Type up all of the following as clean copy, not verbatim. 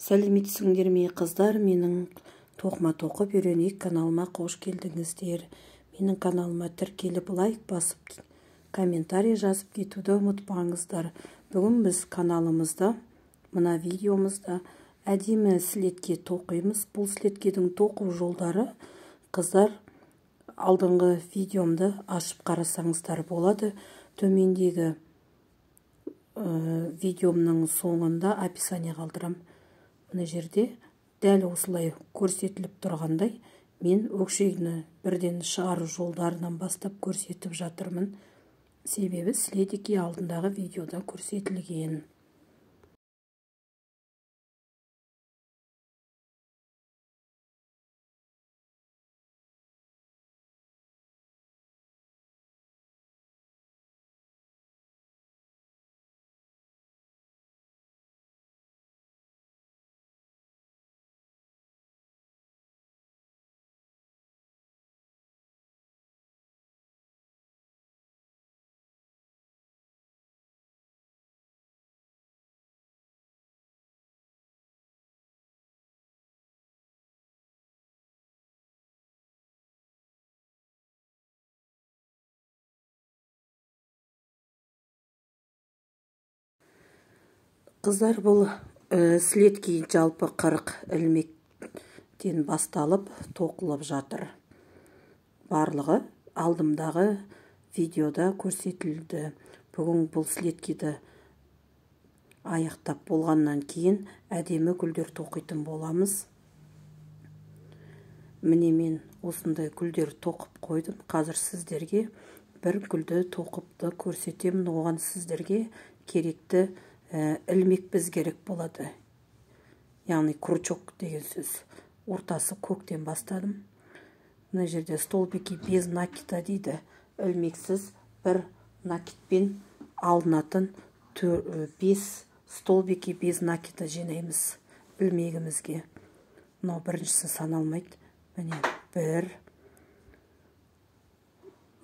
Сәлеметсіңдер ме қыздар, менің тоқыма тоқып үйренейік каналыма қош келдіңіздер. Менің каналыма тіркеліп лайк басып, комментарий жазып кетуді ұмытпаңыздар. Бүгін біз каналымызда, мына видеомызда әдемі слетке тоқимыз. Бұл слеткенің тоқу жолдары қыздар алдыңғы видеомды ашып қарасаңыздар болады. Төмендегі видеомның соңында описание қалдырам. Мына жерде дәл осылай көрсетіліп тұрғандай, мен өкшені бірден шығару жолдарынан бастап көрсетіп жатырмын. Себебі слетке алдындағы видеода көрсетілген. Қыздар, бұл слетке жалпы 40 ілмектен басталып тоқылып жатыр. Барлығы алдымдағы видеода көрсетілді. Бүгін бұл слеткеді аяқтап болғаннан кейін әдемі гүлдер тоқитын боламыз. Міне мен осындай гүлдер тоқып қойдым. Қазір сіздерге бір гүлді тоқыпты көрсетемін. Оған сіздерге керекті ілмек біз керек болады. Яғни крючок деген сөз. Ортасы көктен бастадым. Мына жерде столбики без накида дейді. Ілмексіз бір накидпен алынатын 5 столбики без накида жинаймыз ілмегімізге. Но біріншісі саналмайды. Міне 1,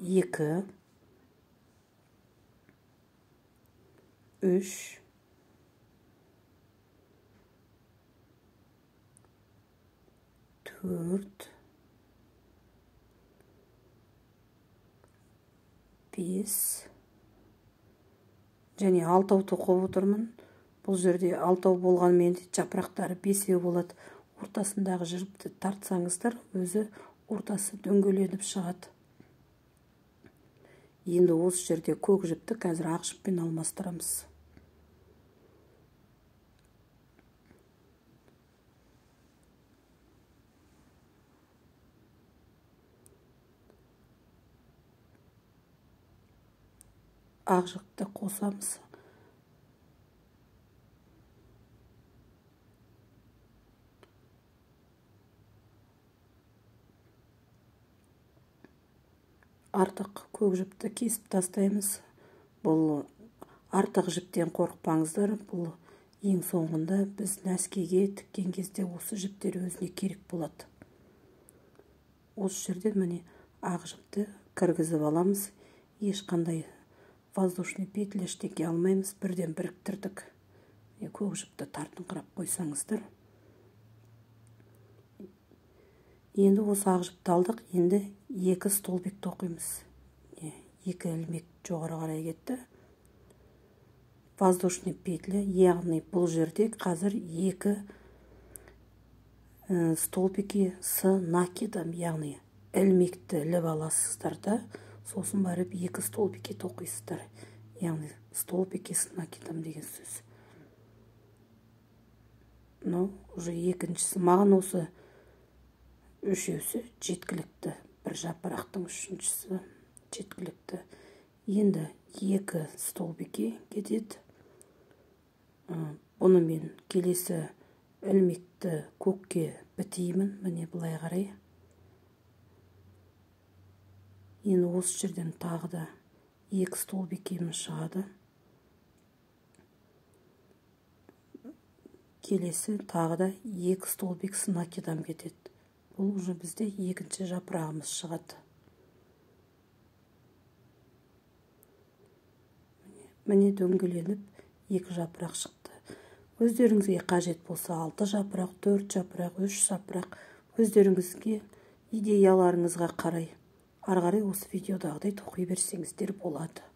2, 3, 4, 5 және 6 тоқып отырмын. Бұл жерде 6 болғанмен жапырақтары 5 болады. Ортасындағы жіпті тартсаңыздар, өзі ортасы дөңгеленіп шығады. Енді осы жерде көк жіпті қазір ақ жіппен алмастырамыз. Ақ жіпті қосамыз. Артық көк жіпті кесіп тастаймыз. Бұл артық жіптен қорықпаңыздар. Бұл ең соңында біз нәскеге тіккен кезде осы жіптер өзіне керек болады. Осы жерден міне ақ жіпті кіргізіп аламыз. Ешқандай воздушный петля ештеңе алмаймыз. Бірден біріктірдік. Көк жіпті тартыңқырап қойсаңыздар. Енді осы ақ жіпті алдық. Енді 2 столбик тоқимыз. 2 ілмек жоғары қарай кетті. Воздушный петля, яғни бұл жерде қазір 2 столбики с накидом, яғни ілмекті іліп аласыздар да, сосын барып 2 столбики тоқисыздар. Яғни столбики с накидом деген сөз. Но уже екіншісі маған осы үшеусі жеткілікті. Бір жапырақтың үшіншісі жеткілікті. Енді 2 столбики кетеді. Бұны мен келесі ілмекті көкке бітеймін. Міне бұлай қарай. Енді осы жерден тағы да 2 столбикіміз шығады. Келесі тағы да 2 столбик с накидом кетеді. Бұл уже бізде екінші жапырағымыз шығады. Міне дөңгеленіп 2 жапырақ шықты. Өздеріңізге қажет болса 6 жапырақ, 4 жапырақ, 3 жапырақ, өздеріңізге идеяларыңызға қарай ары қарай осы видеодағыдай тоқи берсеңіздер болады.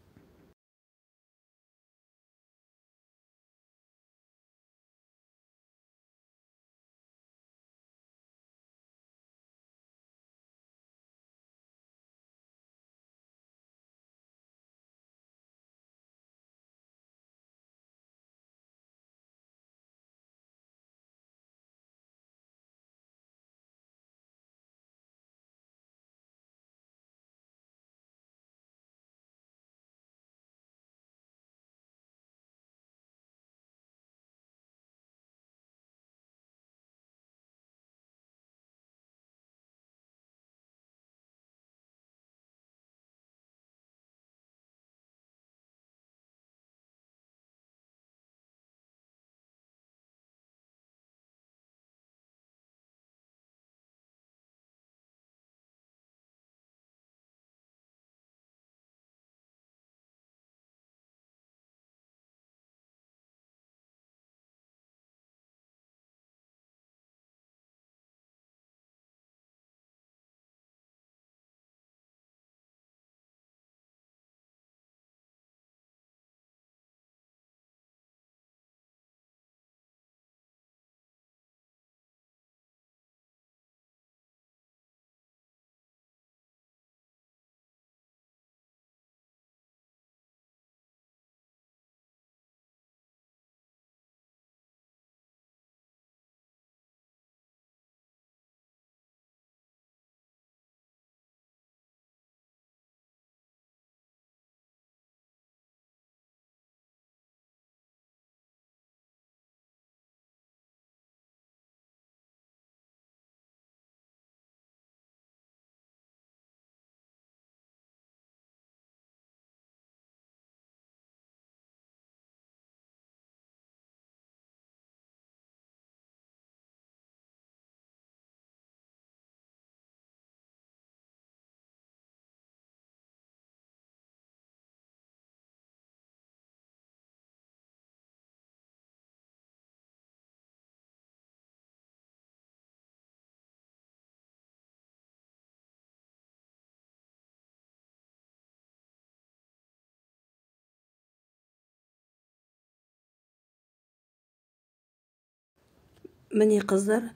Міне қыздар,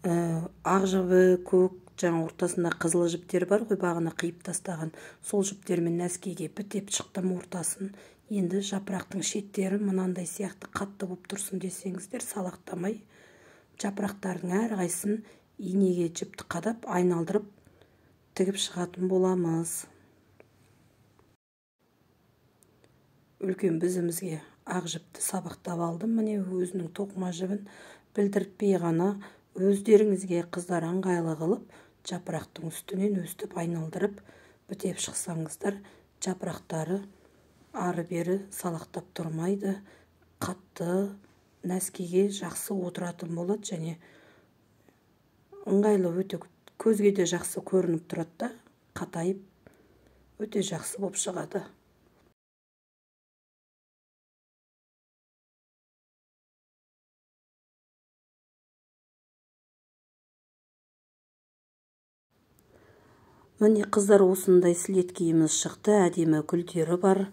ақ жібі, көк, жаңа ортасында қызыл жіптер бар ғой, бағана қиып тастаған. Сол жіптермен нәскиге бітеп шықтым ортасын. Енді жапырақтың шеттері мынандай сияқты қатты болып тұрсын десеңіздер, салақтамай жапырақтардың әрқайсысын инеге жіпті қадап, айналдырып тігіп шығатын боламыз. Үлкен бізімізге ақ жіпті сабақтап алдым. Міне өзінің тоқыма жібін білдіртпей ғана өздеріңізге қыздар ыңғайлы қылып жапырақтың үстінен өстіп айналдырып бітеп шықсаңыздар, жапырақтары ары бері салақтап тұрмайды, қатты нәскиге жақсы отыратын болады және ыңғайлы, өте көзге де жақсы көрініп тұрады да, қатайып өте жақсы болып шығады. Міне қыздар, осындай слет киіміміз шықты, әдемі гүлдері бар.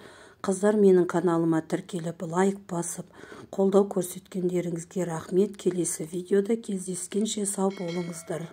Қыздар, менің каналыма тіркеліп, лайк басып, қолдау көрсеткендеріңізге рахмет. Келесі видеода кездескенше сау болыңыздар.